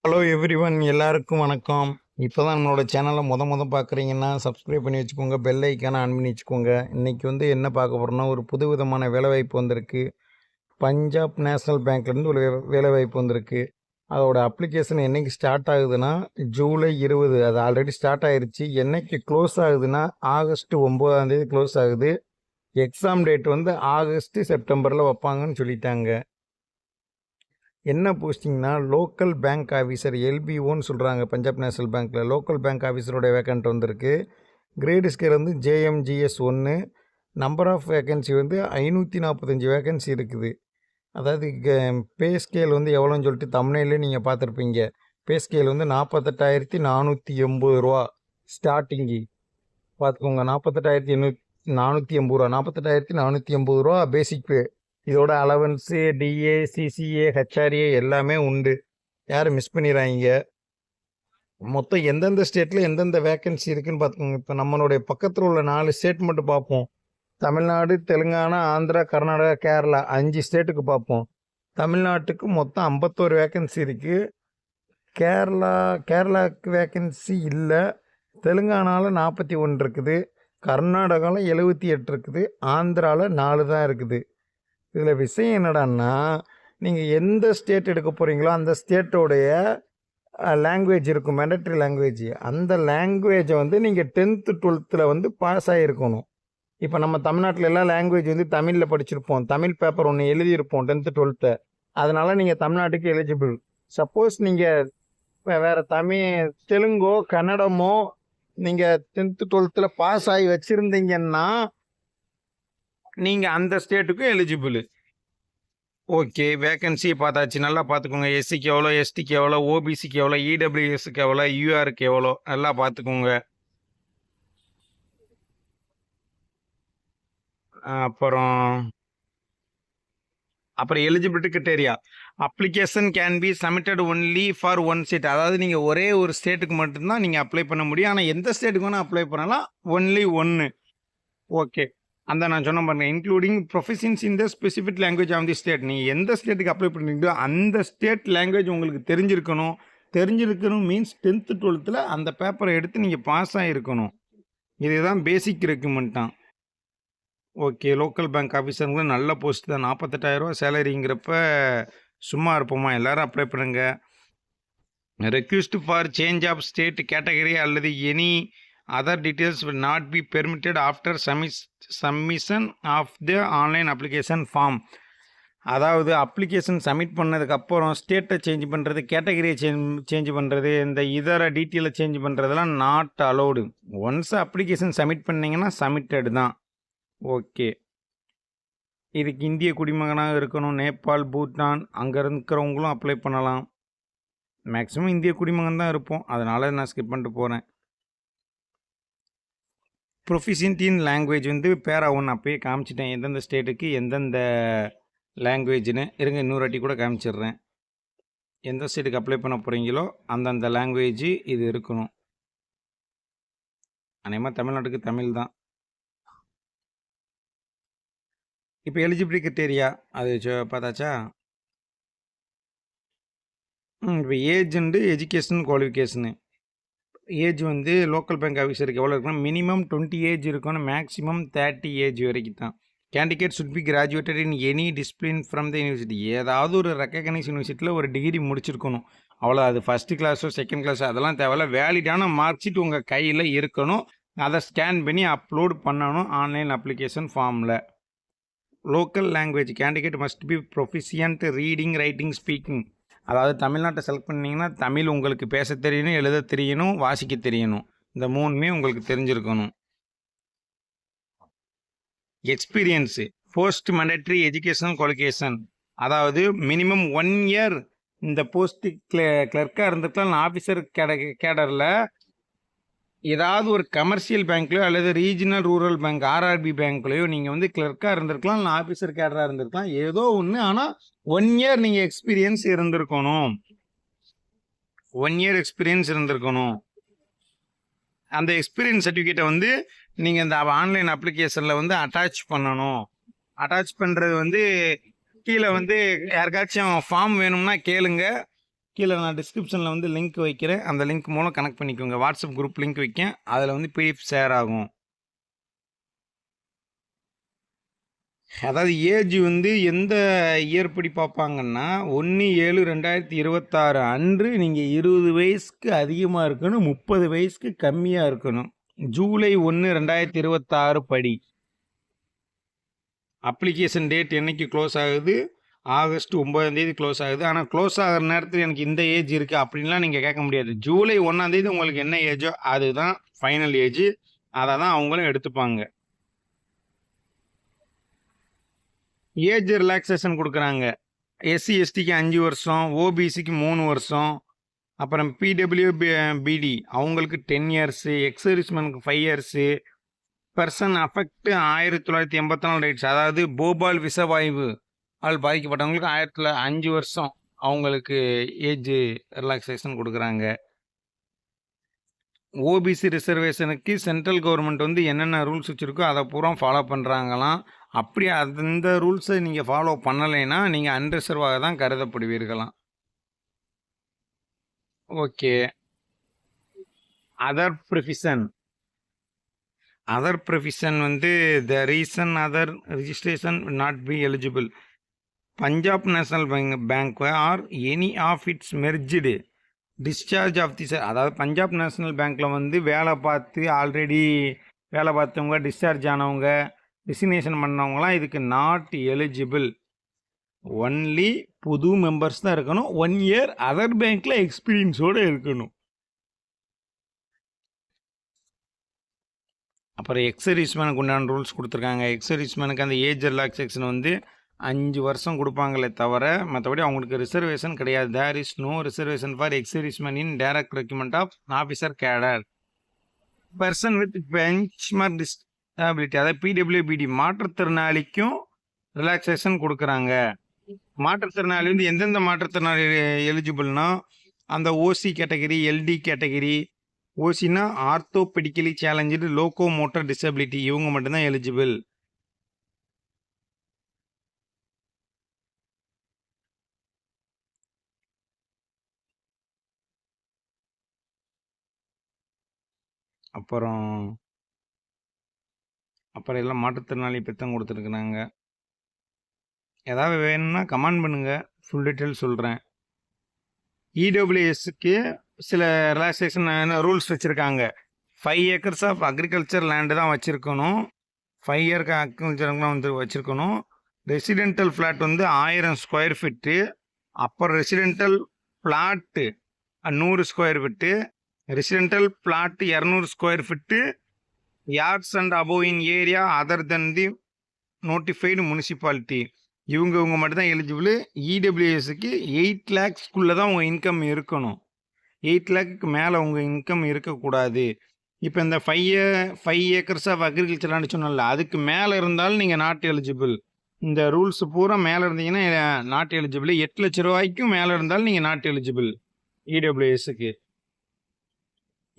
Hello everyone, எல்லாருக்கும் வணக்கம். இப்போ தான் நம்மளோட சேனலை பார்க்குறீங்கன்னா சப்ஸ்கிரைப் பண்ணி வச்சுக்கோங்க, பெல் ஐக்கானை ஆன் பண்ணி வச்சுக்கோங்க. இன்றைக்கி என்ன பார்க்க போகிறோம்னா, ஒரு புது விதமான வேலைவாய்ப்பு வந்திருக்கு. பஞ்சாப் நேஷ்னல் பேங்க்லேருந்து ஒரு வேலைவாய்ப்பு வந்திருக்கு. அதோட அப்ளிகேஷன் என்றைக்கு ஸ்டார்ட் ஆகுதுன்னா ஜூலை 20. அது ஆல்ரெடி ஸ்டார்ட் ஆகிருச்சு. என்றைக்கு க்ளோஸ் ஆகுதுன்னா ஆகஸ்ட் 9 க்ளோஸ் ஆகுது. எக்ஸாம் டேட் ஆகஸ்ட் செப்டம்பரில் வைப்பாங்கன்னு சொல்லிட்டாங்க. என்ன போஸ்டிங்னா லோக்கல் பேங்க் ஆஃபீஸர், எல்பிஓன்னு சொல்கிறாங்க. பஞ்சாப் நேஷ்னல் பேங்க்கில் லோக்கல் பேங்க் ஆஃபீஸரோட வேக்கண்ட் வந்திருக்கு. Grade scale JMGS 1. Number of vacancy 545 vacancy இருக்குது. அதாவது பே ஸ்கேல் எவ்வளோன்னு சொல்லிட்டு தமிழ்லேயே நீங்கள் பார்த்துருப்பீங்க. பே ஸ்கேல் 48,480 ரூபா ஸ்டார்டிங்கு. பார்த்துக்கோங்க, 48,480 ரூபா, 48,480 ரூபா பேசிக் பே. இதோட அலவன்ஸு, டிஏ, சிசிஏ, ஹெச்ஆர்ஏ எல்லாமே உண்டு. யாரும் மிஸ் பண்ணிடுறாங்க. மொத்தம் எந்தெந்த ஸ்டேட்டில் எந்தெந்த வேக்கன்சி இருக்குதுன்னு பார்த்துக்கோங்க. இப்போ நம்மளுடைய பக்கத்தில் உள்ள 4 ஸ்டேட் மட்டும் பார்ப்போம். தமிழ்நாடு, தெலுங்கானா, ஆந்திரா, கர்நாடகா, கேரளா 5 ஸ்டேட்டுக்கு பார்ப்போம். தமிழ்நாட்டுக்கு மொத்தம் 51 வேக்கன்சி இருக்குது. கேரளாவுக்கு வேக்கன்சி இல்லை. தெலுங்கானாவில் 41 இருக்குது. கர்நாடகாவில் 78 இருக்குது. ஆந்திராவில் 4 தான் இருக்குது. இதில் விஷயம் என்னடான்னா, நீங்கள் எந்த ஸ்டேட் எடுக்க போகிறீங்களோ அந்த ஸ்டேட்டோடைய லாங்குவேஜ் இருக்கும், மேண்டட்ரி லாங்குவேஜ். அந்த லாங்குவேஜை நீங்கள் 10th 12th பாஸ் ஆகிருக்கணும். இப்போ நம்ம தமிழ்நாட்டில் எல்லாம் லாங்குவேஜ் தமிழில் படிச்சிருப்போம். தமிழ் பேப்பர் ஒன்று எழுதியிருப்போம் 10th 12th. அதனால் நீங்கள் தமிழ்நாட்டுக்கு எலிஜிபிள். சப்போஸ் நீங்கள் வேறு தெலுங்கோ கன்னடமோ நீங்கள் 10th 12th பாஸ் ஆகி வச்சுருந்தீங்கன்னா நீங்கள் அந்த ஸ்டேட்டுக்கும் எலிஜிபிள். ஓகே, வேக்கன்சி பார்த்தாச்சு. நல்லா பார்த்துக்கோங்க. எஸ்சிக்கு எவ்வளோ, எஸ்டிக்கு எவ்வளோ, ஓபிசிக்கு எவ்வளோ, இடபிள்யூஎஸ்க்கு எவ்வளோ, யூஆருக்கு எவ்வளோ, நல்லா பார்த்துக்கோங்க. அப்புறம் eligibility criteria. Application can be submitted only for one state. அதாவது நீங்கள் ஒரே ஒரு ஸ்டேட்டுக்கு மட்டும்தான் நீங்கள் அப்ளை பண்ண முடியும். ஆனால் எந்த ஸ்டேட்டுக்கு வேணால் அப்ளை பண்ணலாம், ஒன்லி ஒன்று. ஓகே, அந்த நான் சொன்ன பாருங்க, including proficiency in the specific language of the state. நீங்கள் எந்த ஸ்டேட்டுக்கு அப்ளை பண்ணுறீங்களோ அந்த ஸ்டேட் லாங்குவேஜ் உங்களுக்கு தெரிஞ்சிருக்கணும் மீன்ஸ் 10th 12th அந்த பேப்பரை எடுத்து நீங்கள் பாஸ் ஆகிருக்கணும். இதுதான் பேசிக் ரெக்குமெண்ட் தான். ஓகே, லோக்கல் பேங்க் ஆஃபீஸருங்களும் நல்ல போஸ்ட் தான். 48,000 ரூபா சேலரிங்கிறப்ப சும்மா இருப்போமா, எல்லோரும் அப்ளை பண்ணுங்கள். Request for change of state category அல்லது any other details will not be permitted after submission of the online application form. அதாவது அப்ளிகேஷன் சப்மிட் பண்ணதுக்கப்புறம் ஸ்டேட்டை சேஞ்ச் பண்ணுறது, கேட்டகரியை சேஞ்ச் பண்ணுறது, இந்த இதர டீட்டெயிலை சேஞ்ச் பண்ணுறதெல்லாம் not allowed. Once application submit பண்ணிங்கன்னா சப்மிட்டட் தான். ஓகே, இதுக்கு இந்திய குடிமகனாக இருக்கணும். நேபாள், பூட்டான் அங்கே இருக்கிறவங்களும் அப்ளை பண்ணலாம். மேக்ஸிமம் இந்திய குடிமகன் தான் இருப்போம், அதனால் நான் ஸ்கிப் பண்ணிட்டு போகிறேன். ப்ரொஃபிஷியன்ட் இன் லாங்குவேஜ் பேரா 1 அப்பயே காமிச்சிட்டேன், எந்தெந்த ஸ்டேட்டுக்கு எந்தெந்த லாங்குவேஜ்னு. இருங்க, இன்னொரு வாட்டி கூட காமிச்சிடுறேன். எந்த ஸ்டேட்டுக்கு அப்ளை பண்ண போகிறீங்களோ அந்தந்த லாங்குவேஜ் இது இருக்கணும். அநேகமாக தமிழ்நாட்டுக்கு தமிழ் தான். இப்போ எலிஜிபிலிட்டி கிரிட்டேரியா அது பார்த்தாச்சா? இப்போ age and education qualification. Age local bank ஆஃபீஸருக்கு எவ்வளோ இருக்கணும்? மினிமம் 20 ஏஜ் இருக்கணும், மேக்ஸிமம் 30 ஏஜ் வரைக்கும் தான். Candidate should be graduated in any discipline from the university. ஏதாவது ஒரு ரெக்கக்னைஸ் யூனிவர்சிட்டியில் ஒரு டிகிரி முடிச்சிருக்கணும், அவ்வளோ. அது ஃபஸ்ட்டு கிளாஸோ செகண்ட் கிளாஸோ அதெல்லாம் தேவையில்ல. வேலிடான மார்க் ஷீட் உங்கள் கையில் இருக்கணும். அதை ஸ்கேன் பண்ணி அப்லோட் பண்ணணும் ஆன்லைன் அப்ளிகேஷன் ஃபார்மில். Local language candidate must be proficient reading, writing, speaking. அதாவது தமிழ்நாட்டை செலக்ட் பண்ணிங்கன்னா தமிழ் உங்களுக்கு பேச தெரியணும், எழுத தெரியணும், வாசிக்க தெரியணும். இந்த 3மே உங்களுக்கு தெரிஞ்சிருக்கணும். Experience, post mandatory educational qualification. அதாவது மினிமம் 1 இயர் இந்த போஸ்ட்டு கிளர்க்காக இருந்திருக்கலாம். ஆஃபீஸர் கேடரில் ஏதாவது ஒரு கமர்ஷியல் பேங்க்லையோ அல்லது ரீஜனல் ரூரல் பேங்க் ஆர்ஆர்பி பேங்க்லையோ நீங்கள் கிளர்க்காக இருந்திருக்கலாம், இல்லை ஆஃபீஸர் கேடராக இருந்திருக்கலாம், ஏதோ ஒன்று. ஆனால் 1 இயர் நீங்கள் எக்ஸ்பீரியன்ஸ் இருந்திருக்கணும். 1 இயர் எக்ஸ்பீரியன்ஸ் இருந்திருக்கணும். அந்த எக்ஸ்பீரியன்ஸ் சர்டிஃபிகேட்டை நீங்கள் இந்த ஆன்லைன் அப்ளிகேஷனில் அட்டாச் பண்ணணும். அட்டாச் பண்ணுறது கீழே யாருக்காச்சும் ஃபார்ம் வேணும்னா கேளுங்க. கீழே நான் டிஸ்கிரிப்ஷனில் வந்து லிங்க் வைக்கிறேன். அந்த லிங்க் மூலம் கனெக்ட் பண்ணிக்கோங்க. வாட்ஸ்அப் குரூப் லிங்க் வைக்கேன். அதில் வந்து பிடிஎஃப் ஷேர் ஆகும். அதாவது ஏஜ் வந்து எந்த இயர் படி பார்ப்பாங்கன்னா 1/7/2026 அன்று நீங்கள் 20 வயசுக்கு அதிகமாக இருக்கணும், 30 வயசுக்கு கம்மியாக இருக்கணும். ஜூலை 1/2026 படி. அப்ளிகேஷன் டேட் என்னைக்கு க்ளோஸ் ஆகுது? ஆகஸ்ட் 9 க்ளோஸ் ஆகுது. ஆனால் க்ளோஸ் ஆகிற நேரத்தில் எனக்கு இந்த ஏஜ் இருக்குது அப்படின்லாம் நீங்கள் கேட்க முடியாது. ஜூலை 1 உங்களுக்கு என்ன ஏஜோ அதுதான் ஃபைனல் ஏஜ். அதை தான் அவங்களும் எடுத்துப்பாங்க. ஏஜ் ரிலாக்ஸேஷன் கொடுக்குறாங்க. எஸ்சி எஸ்டிக்கு 5 வருஷம், ஓபிசிக்கு 3 வருஷம், அப்புறம் பிடபிள்யூபிடி அவங்களுக்கு 10 இயர்ஸு, எக்ஸர்விஸ்மேனுக்கு 5 இயர்ஸு, பர்சன் அஃபெக்ட் 1984 ரைட்ஸ், அதாவது போபால் விஷவாயு ஆல் பாதிக்கப்பட்டவங்களுக்கு 5 வருஷம் அவங்களுக்கு ஏஜ் ரிலாக்ஸேஷன் கொடுக்குறாங்க. ஓபிசி ரிசர்வேஷனுக்கு சென்ட்ரல் கவர்மெண்ட் வந்து என்னென்ன ரூல்ஸ் வச்சுருக்கோ அதை பூரா ஃபாலோ பண்ணுறாங்களாம். அப்படி அந்த ரூல்ஸை நீங்கள் ஃபாலோ பண்ணலைன்னா நீங்கள் அன்ரிசர்வாக தான் கருதப்படுவீர்களாம். ஓகே. அதர் ப்ரொவிஷன் வந்து the reason other registration not be eligible. Punjab national bank or any of its merged discharge of the அதாவது பஞ்சாப் நேஷனல் பேங்க்கில் வந்து ஆல்ரெடி வேலை பார்த்தவங்க, டிஸ்சார்ஜ் ஆனவங்க, டிசிக்னேஷன் பண்ணவங்களாம் இதுக்கு நாட் எலிஜிபிள். ஒன்லி புது மெம்பர்ஸ் தான் இருக்கணும். 1 இயர் அதர் பேங்க்கில் எக்ஸ்பீரியன்ஸோடு இருக்கணும். அப்புறம் எக்ஸர்விஸ்மேனுக்கு உண்டான ரூல்ஸ் கொடுத்துருக்காங்க. எக்ஸர்விஸ்மேனுக்கு அந்த ஏஜ் ரிலாக்ஸேஷன் வந்து 5 வருஷம் கொடுப்பாங்களே தவிர மற்றபடி அவங்களுக்கு ரிசர்வேஷன் கிடையாது. There is no reservation for exservicemen in direct recruitment of officer cadre. Person with benchmark disability, அதாவது பிடபிள்யூபிடி மாற்றுத்திறனாளிக்கும் ரிலாக்ஸேஷன் கொடுக்குறாங்க. மாற்றுத்திறனாளி வந்து எந்தெந்த மாற்றுத்திறனாளி எலிஜிபிள்னா அந்த ஓசி கேட்டகரி, எல்டி கேட்டகரி. ஓசினா orthopaedically challenge loco motor disability, இவங்க மட்டும்தான் எலிஜிபிள். அப்புறம் எல்லாம் மாற்றுத்திறனாளி பற்றி கொடுத்துருக்குறாங்க. ஏதாவது வேணும்னா கமெண்ட் பண்ணுங்கள், ஃபுல் டீட்டெயில் சொல்கிறேன். இடபிள்யூஎஸ்க்கு சில ரிலாக்ஸேஷன் ரூல்ஸ் வச்சுருக்காங்க. 5 ஏக்கர்ஸ் ஆஃப் அக்ரிகல்ச்சர் லேண்டு தான் வச்சுருக்கணும். 5 இயருக்கு அக்ரிகல்ச்சர்லாம் வந்து வச்சுருக்கணும். ரெசிடென்டல் ஃப்ளாட் வந்து 1000 ஸ்கொயர் ஃபீட்டு. அப்புறம் residential flat 100 square feet. Residential plot 200 square feet. Yards and above in area other than the notified municipality, இவங்க மட்டும் தான் எலிஜிபிள். இடபிள்யூஎஸ்க்கு 8 lakhsக்குள்ளே தான் உங்கள் இன்கம் இருக்கணும். 8 lakhக்கு மேலே உங்கள் இன்கம் இருக்கக்கூடாது. இப்போ இந்த 5 ஏக்கர்ஸ் ஆஃப் அக்ரிகல்ச்சர்லான்னு சொன்னல, அதுக்கு மேலே இருந்தாலும் நீங்கள் நாட் எலிஜிபிள். இந்த ரூல்ஸ் பூரா மேலே இருந்தீங்கன்னா நாட் எலிஜிபிள். 8 லட்ச ரூபாய்க்கும் மேலே இருந்தாலும் நீங்கள் நாட் எலிஜிபிள் இடபிள்யூஎஸ்க்கு.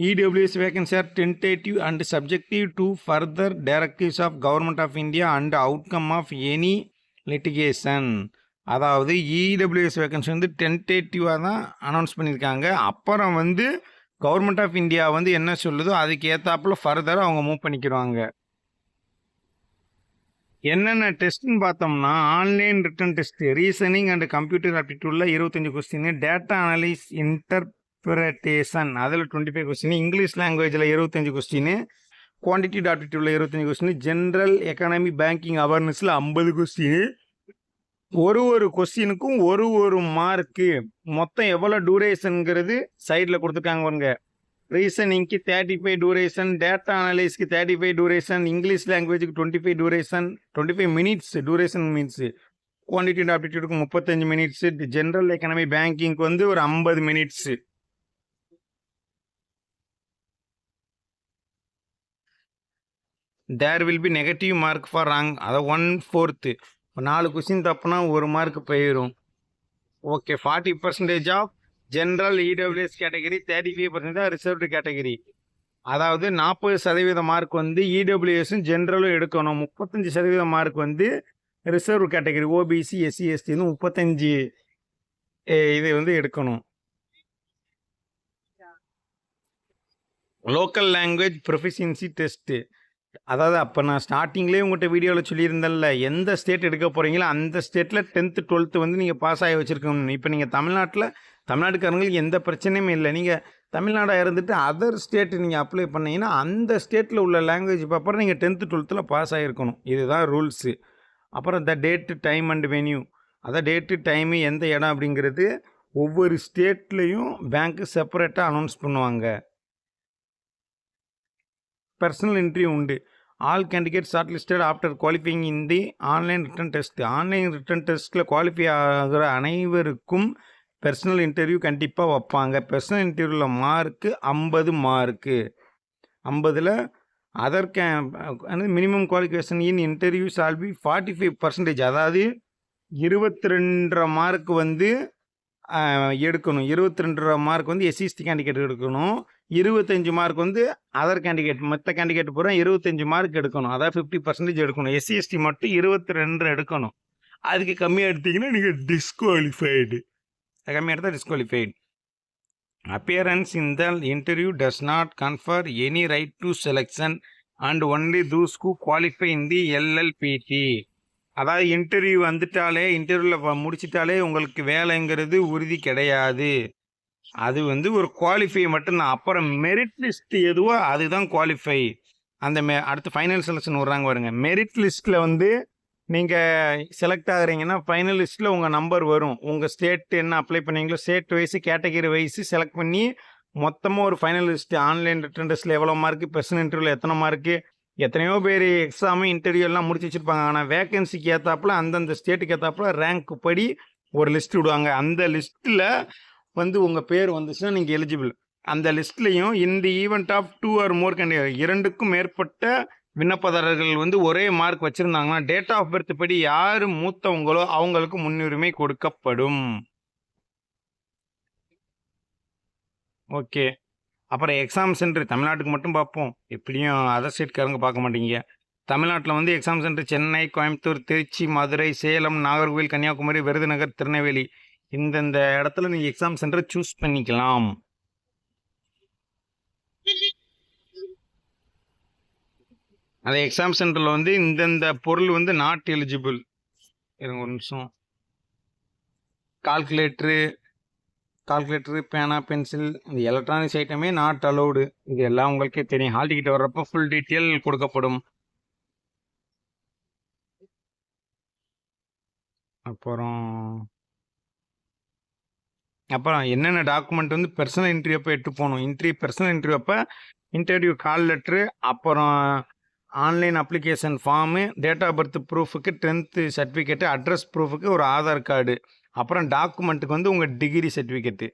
EWS vacancies are tentative and subjective to further directives of Government of India and outcome of any litigation. அதாவது EWS வேகன்சி வந்து டென்டேட்டிவாக தான் அனௌன்ஸ் பண்ணியிருக்காங்க. அப்புறம் வந்து கவர்மெண்ட் ஆஃப் இந்தியா வந்து என்ன சொல்லுதோ அதுக்கு ஏற்றாப்புல ஃபர்தராக அவங்க மூவ் பண்ணிக்கிறாங்க. என்னென்ன டெஸ்ட்னு பார்த்தோம்னா online written test, reasoning and computer ஆப்டிடியூடில் 25 கொஸ்டின், டேட்டா அனலிஸ் இன்டர்பிரேஷன் அதில் 25 கொஸ்டின், இங்கிலீஷ் லாங்குவேஜில் 25 கொஸ்டின், குவான்டிட்டி ஆப்டிடியூடில் 25 கொஸ்டின், ஜென்ரல் எக்கனாமி பேங்கிங் அவேர்னஸில் 50 கொஸ்டின். ஒரு கொஸ்டினுக்கும் ஒரு மார்க்கு. மொத்தம் எவ்வளோ டூரேஷனுங்கிறது சைடில் கொடுத்துருக்காங்க பாருங்க. ரீசனிங்க்கு 35 டூரேஷன், டேட்டா அனலைஸ்க்கு 35 டூரேஷன், இங்கிலீஷ் லாங்குவேஜுக்கு 25 duration, 25 minutes duration means. Quantity ஆப்டிடியூடுக்கு 35 மினிட்ஸு, ஜென்ரல் எக்கனாமி பேங்கிங்க்கு வந்து ஒரு 50 minutes. There will be negative mark for wrong, அதை 1/4. 4 கொஸ்டின் தப்புனா 1 மார்க் போயிடும். Okay. 40% of general EWS category, 35% தான் ரிசர்வ்டு கேட்டகரி. அதாவது 40% மார்க் வந்து இடபிள்யூஎஸும் ஜென்ரலும் எடுக்கணும். 35% மார்க் வந்து ரிசர்வ் கேட்டகரி, ஓபிசி, எஸ்சி, எஸ்டின்னு 35 இது வந்து எடுக்கணும். Local language proficiency test. அதாவது அப்போ நான் ஸ்டார்டிங்லேயே உங்கள்கிட்ட வீடியோவில் சொல்லியிருந்தேன்ல, எந்த ஸ்டேட் எடுக்க போகிறீங்களோ அந்த ஸ்டேட்டில் 10th 12th வந்து நீங்கள் பாஸ் ஆகி வச்சுருக்கணும். இப்போ நீங்கள் தமிழ்நாட்டுக்காரங்களுக்கு எந்த பிரச்சனையுமே இல்லை. நீங்கள் தமிழ்நாடாக இருந்துட்டு அதர் ஸ்டேட்டு நீங்கள் அப்ளை பண்ணீங்கன்னா அந்த ஸ்டேட்டில் உள்ள லாங்குவேஜ் பேப்பரை நீங்கள் 10th 12th பாஸ் ஆகிருக்கணும். இதுதான் ரூல்ஸு. அப்புறம் டேட்டு டைம் அண்ட் வென்யூ, அதான் டேட்டு டைமு எந்த இடம் அப்படிங்கிறது ஒவ்வொரு ஸ்டேட்லேயும் பேங்க்கு செப்பரேட்டாக அனௌன்ஸ் பண்ணுவாங்க. பர்சனல் இன்டர்வியூ உண்டு. All candidate short listed after qualifying in the online written test. Online return டெஸ்ட்டில் குவாலிஃபை ஆகிற அனைவருக்கும் பர்சனல் இன்டர்வியூ கண்டிப்பாக வைப்பாங்க. பர்சனல் இன்டர்வியூவில் மார்க்கு 50 மார்க்கு. 50ல் அதற்கு minimum qualification in interview shall be 45%. அதாவது 22.5 மார்க் வந்து எடுக்கணும். 22.5 மார்க் வந்து எஸ்சிஎஸ்டி கேண்டிடேட் எடுக்கணும். 25 மார்க் வந்து அதர் கேண்டிடேட், மற்ற கேண்டிடேட் பூரா 25 மார்க் எடுக்கணும். அதாவது 50% எடுக்கணும். எஸ்சிஎஸ்டி மட்டும் 22 எடுக்கணும். அதுக்கு கம்மியாக எடுத்தீங்கன்னா நீங்கள் டிஸ்குவாலிஃபைடு. கம்மியாக எடுத்தால் disqualified. Appearance in the interview does not confer any right to selection and only those who qualify in the LLPT. அதாவது இன்டர்வியூ வந்துட்டாலே, இன்டர்வியூவில் முடிச்சிட்டாலே உங்களுக்கு வேலைங்கிறது உறுதி கிடையாது. அது வந்து ஒரு குவாலிஃபை மட்டும்தான். அப்புறம் மெரிட் லிஸ்ட் எதுவோ அதுதான் குவாலிஃபை. அந்த அடுத்து ஃபைனல் செலெக்ஷன் வர்றாங்க பாருங்க. மெரிட் லிஸ்ட்டில் வந்து நீங்கள் செலக்ட் ஆகுறீங்கன்னா ஃபைனல் லிஸ்ட்டில் உங்கள் நம்பர் வரும். உங்கள் ஸ்டேட் என்ன அப்ளை பண்ணீங்களோ state wise category wise select பண்ணி மொத்தமாக ஒரு ஃபைனல் லிஸ்ட்டு. ஆன்லைன் ரிட்டன் டெஸ்ட்டில் எவ்வளோ மார்க்கு, பர்சனல் இன்டர்வியூவில் எத்தனை மார்க்கு, எத்தனையோ பேர் எக்ஸாமு இன்டர்வியூ எல்லாம் முடிச்சு வச்சுருப்பாங்க. ஆனால் வேக்கன்சிக்கு ஏற்றாப்புல அந்தந்த ஸ்டேட்டுக்கு ஏற்றாப்புல ரேங்க் படி ஒரு லிஸ்ட் விடுவாங்க. அந்த லிஸ்ட்டில் வந்து உங்கள் பேர் வந்துச்சுன்னா நீங்கள் எலிஜிபிள். அந்த லிஸ்ட்லேயும் இந்த event of 2 or more candidate, 2க்கும் மேற்பட்ட விண்ணப்பதாரர்கள் வந்து ஒரே மார்க் வச்சுருந்தாங்கன்னா டேட் ஆஃப் பர்த் படி யார் மூத்தவங்களோ அவங்களுக்கு முன்னுரிமை கொடுக்கப்படும். ஓகே. அப்புறம் எக்ஸாம் சென்டர் தமிழ்நாட்டுக்கு மட்டும் பார்ப்போம். எப்படியும் அதர் ஸ்டேட்காரங்க பார்க்க மாட்டீங்க. தமிழ்நாட்டில் வந்து எக்ஸாம் சென்டர் சென்னை, கோயம்புத்தூர், திருச்சி, மதுரை, சேலம், நாகர்கோவில், கன்னியாகுமரி, விருதுநகர், திருநெல்வேலி, இந்தந்த இடத்துல நீங்கள் எக்ஸாம் சென்டரை சூஸ் பண்ணிக்கலாம். அந்த எக்ஸாம் சென்டரில் வந்து இந்தந்த பொருள் வந்து நாட் எலிஜிபிள். இருங்க ஒரு நிமிஷம். கால்குலேட்ரு, பேனா, பென்சில், இந்த எலக்ட்ரானிக்ஸ் ஐட்டமே நாட் அலௌடு. இது எல்லாம் உங்களுக்கே தெரியும். ஹால் டிக்கெட் வர்றப்போ ஃபுல் டீட்டெயில் கொடுக்கப்படும். அப்புறம் என்னென்ன டாக்குமெண்ட் வந்து பர்சனல் இன்டர்வியூ அப்போ எட்டு போகணும். பர்சனல் இன்டர்வியூ அப்போ இன்டர்வியூ கால் லெட்ரு, அப்புறம் online application form, date of birth ப்ரூஃபுக்கு 10th சர்டிஃபிகேட்டு, அட்ரஸ் ப்ரூஃபுக்கு ஒரு ஆதார் கார்டு, அப்புறம் டாக்குமெண்ட்டுக்கு வந்து உங்கள் டிகிரி சர்டிஃபிகேட்டு.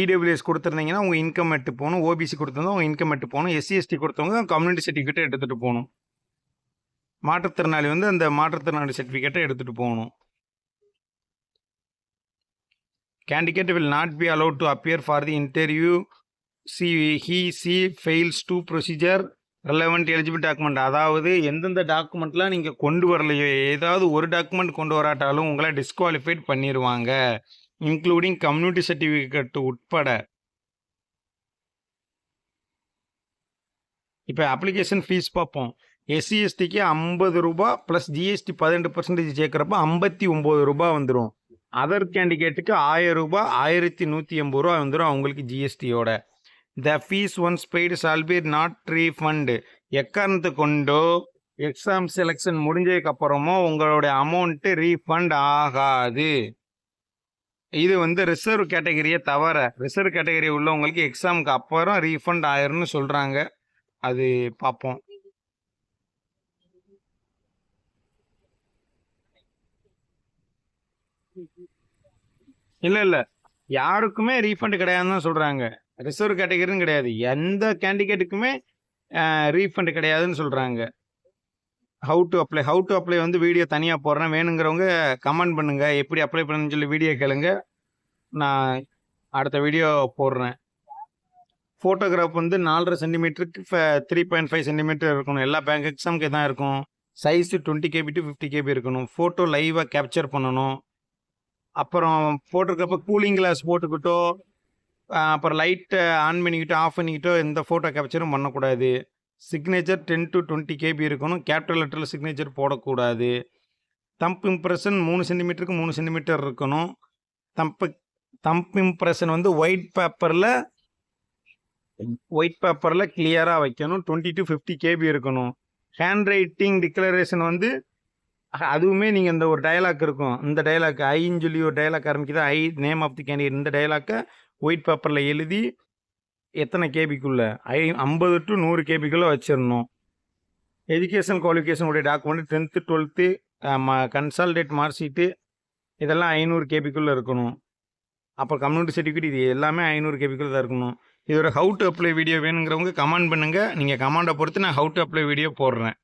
இடபிள்யூஎஸ் கொடுத்துருந்தீங்கன்னா உங்கள் இன்கம் எட்டு போகணும். ஓபிசி கொடுத்துருந்தா உங்கள் இன்கம் எட்டு போகணும். எஸ்சிஎஸ்டி கொடுத்தவங்க கம்யூனிட்டி சர்டிஃபிகேட்டை எடுத்துகிட்டு போகணும். மாற்றுத்திறனாளி வந்து அந்த மாற்றுத்திறனாளி சர்டிஃபிகேட்டை எடுத்துகிட்டு போகணும். Candidate will not be allowed to appear for the interview. She fails to procedure relevant eligible document. அதாவது எந்தெந்த டாக்குமெண்ட்லாம் நீங்கள் கொண்டு வரலையோ, ஏதாவது ஒரு டாக்குமெண்ட் கொண்டு வராட்டாலும் உங்களை டிஸ்குவாலிஃபைட் பண்ணிடுவாங்க, இன்க்ளூடிங் கம்யூனிட்டி சர்டிஃபிகேட் உட்பட. இப்போ அப்ளிகேஷன் ஃபீஸ் பார்ப்போம். எஸ்சிஎஸ்டிக்கு 50 ரூபா ப்ளஸ் ஜிஎஸ்டி 18% சேர்க்குறப்ப 59 ரூபா வந்துடும். அதர் கேண்டிடேட்டுக்கு 1000 ரூபா 1180 ரூபா வந்துடும் அவங்களுக்கு ஜிஎஸ்டியோட. The fees once paid shall be not refund. எக்காரணத்தை கொண்டோ எக்ஸாம் செலெக்ஷன் முடிஞ்சதுக்கப்புறமோ உங்களுடைய அமௌண்ட்டு ரீஃபண்ட் ஆகாது. இது வந்து ரிசர்வ் கேட்டகரியை தவிர, ரிசர்வ் கேட்டகரி உள்ளவங்களுக்கு எக்ஸாமுக்கு அப்புறம் ரீஃபண்ட் ஆயிரும்னு சொல்கிறாங்க. அது பார்ப்போம். இல்லை யாருக்குமே ரீஃபண்ட் கிடையாதுன்னு தான் சொல்கிறாங்க. ரிசர்வ் கேட்டகரின்னு கிடையாது, எந்த கேண்டிடேட்டுக்குமே ரீஃபண்ட் கிடையாதுன்னு சொல்கிறாங்க. ஹவு டு அப்ளை வந்து வீடியோ தனியாக போடுறேன். வேணுங்கிறவங்க கமெண்ட் பண்ணுங்கள், எப்படி அப்ளை பண்ணுன்னு சொல்லி வீடியோ கேளுங்க, நான் அடுத்த வீடியோ போடுறேன். ஃபோட்டோகிராஃப் வந்து 4.5 சென்டிமீட்டருக்கு 3.5 சென்டிமீட்டர் இருக்கணும். எல்லா பேங்க் எக்ஸாமுக்கு தான் இருக்கும். சைஸு 20 KB to 50 KB இருக்கணும். ஃபோட்டோ லைவாக கேப்சர் பண்ணணும். அப்புறம் போட்டிருக்கப்ப கூலிங் கிளாஸ் போட்டுக்கிட்டோ அப்புறம் லைட்டை ஆன் பண்ணிக்கிட்டோ ஆஃப் பண்ணிக்கிட்டோ எந்த ஃபோட்டோ கேப்சரும் பண்ணக்கூடாது. சிக்னேச்சர் 10 to 20 KB இருக்கணும். கேபிட்டல் லெட்டரில் சிக்னேச்சர் போடக்கூடாது. தம்ப் இம்ப்ரெஷன் 3 சென்டிமீட்டருக்கு 3 சென்டிமீட்டர் இருக்கணும். தம்ப் இம்ப்ரெஷன் வந்து ஒயிட் பேப்பரில் கிளியராக வைக்கணும். 20 to 50 KB இருக்கணும். ஹேண்ட் ரைட்டிங் டிக்ளரேஷன் வந்து அதுவுமே நீங்கள் இந்த ஒரு டயலாக் இருக்கும். இந்த டயலாக் ஐன்னு சொல்லி ஒரு டயலாக் ஆரம்பிக்குது. ஐ நேம் ஆஃப் தி கேண்டிடேட். இந்த டயலாக்கை ஒயிட் பேப்பரில் எழுதி எத்தனை கேபிக்குள்ளே 50 to 100 கேபிக்குள்ளே வச்சிடணும். எஜுகேஷன் குவாலிஃபிகேஷனுடைய document 10th 12th consolidated mark sheet இதெல்லாம் 500 கேபிக்குள்ளே இருக்கணும். அப்புறம் கம்யூனிட்டி சர்டிஃபிகேட் இது எல்லாமே 500 கேபிக்குள்ளே தான் இருக்கணும். இதோட ஹவு டு அப்ளை வீடியோ வேணுங்கிறவங்க கமெண்ட் பண்ணுங்கள். நீங்கள் கமெண்டை பொறுத்து நான் ஹவு டு அப்ளை வீடியோ போடுறேன்.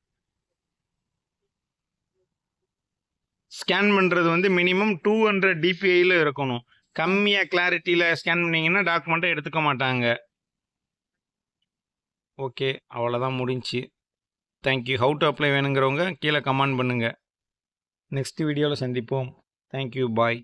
ஸ்கேன் பண்ணுறது வந்து மினிமம் 200 DPIயில் இருக்கணும். கம்மியாக கிளாரிட்டியில் ஸ்கேன் பண்ணிங்கன்னா டாக்குமெண்ட்டை எடுத்துக்க மாட்டாங்க. ஓகே, அவ்வளோதான் முடிஞ்சு. தேங்க்யூ. ஹவு டு அப்ளை வேணுங்கிறவங்க கீழே கமெண்ட் பண்ணுங்கள். நெக்ஸ்ட் வீடியோவில் சந்திப்போம். தேங்க்யூ. பாய்.